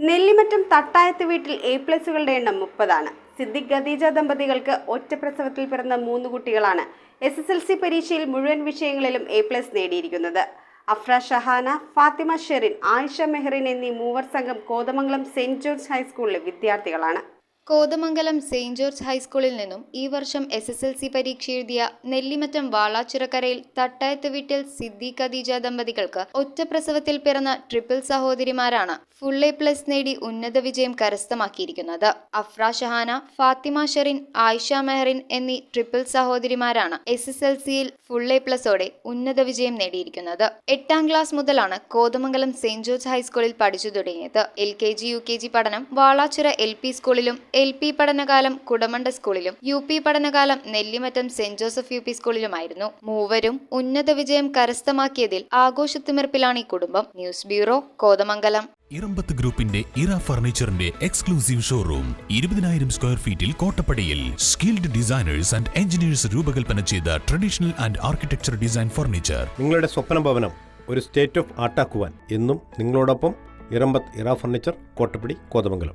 നെല്ലിമറ്റം തട്ടായത്ത് വീട്ടിൽ എ+കളുടെ എണ്ണം 30 സിദ്ദിഖ് ഖദീജ ദമ്പതികൾക്ക് ഒറ്റപ്രസവത്തിൽ പിറന്ന 3 കുട്ടികളാണ് SSLC പരീക്ഷയിൽ മുഴുവൻ വിഷയങ്ങളിലും എ+ നേടിയിരിക്കുന്നത്. അഫ്ര ഷഹാന, ഫാത്തിമ ഷെറിൻ, ആയിഷ മെഹറിൻ എന്നീ മൂവർ സംഘം കോതമംഗലം സെന്റ് ജോർജ് ഹൈസ്കൂളിലെ വിദ്യാർത്ഥികളാണ്. കോതമംഗലം സെന്റ് ജോർജ് ഹൈസ്കൂളിൽ നിന്നും ഈ വർഷം SSLC പരീക്ഷ എഴുതിയ നെല്ലിമറ്റം വാളാച്ചിറക്കരയിൽ തട്ടായത്ത് വീട്ടിൽ സിദ്ദിഖ് ഖദീജ ദമ്പതികൾക്ക് ഒറ്റപ്രസവത്തിൽ പിറന്ന ട്രിപ്പിൾ സഹോദരിമാരാണ് ഫുൾ എ+ നേടി ഉന്നത വിജയം കരസ്ഥമാക്കിയിരിക്കുന്നത്. അഫ്ര ഷഹാന, ഫാത്തിമ ഷെറിൻ, ആയിഷ മെഹറിൻ എന്നീ ട്രിപ്പിൾ സഹോദരിമാരാണ് SSLCയിൽ ഫുൾ എ+ഓടെ ഉന്നത വിജയം നേടിയിരിക്കുന്നത്. 8ാം ക്ലാസ് മുതലാണ് കോതമംഗലം സെന്റ് ജോർജ് ഹൈസ്കൂളിൽ പഠിച്ചു തുടങ്ങിയത്. LKG UKG പഠനം വാളാച്ചിറ LP സ്കൂളിലും LP പഠനകാലം കുടമണ്ട സ്കൂളിലും UP പഠനകാലം നെല്ലിമറ്റം സെന്റ് ജോസഫ് UP സ്കൂളിലുമായിരുന്നു. മൂവരും ഉന്നത വിജയം കരസ്ഥമാക്കിയതിൽ ആഘോഷത്തിമിർപ്പിലാണ് ഈ കുടുംബം. News bureau, Kothamangalam. ഇറമ്പത്ത് ഗ്രൂപ്പിന്റെ ഇറ ഫർണിച്ചറിന്റെ എക്സ്ക്ലൂസീവ് ഷോറൂം 20,000 സ്ക്വയർ ഫീറ്റിൽ കോട്ടപ്പടിയിൽ. സ്കിൽഡ് ഡിസൈനേഴ്സ് ആൻഡ് എഞ്ചിനീയേഴ്സ് രൂപകൽപ്പന ചെയ്ത traditional and architecture design furniture. നിങ്ങളുടെ സ്വപ്ന ഭവനം ഒരു സ്റ്റേറ്റ് ഓഫ് ആർട്ടാക്കുവാൻ എന്നും നിങ്ങളോടൊപ്പം ഇറമ്പത്ത് ഇറ ഫർണിച്ചർ, കോട്ടപ്പടി, കോതമംഗലം.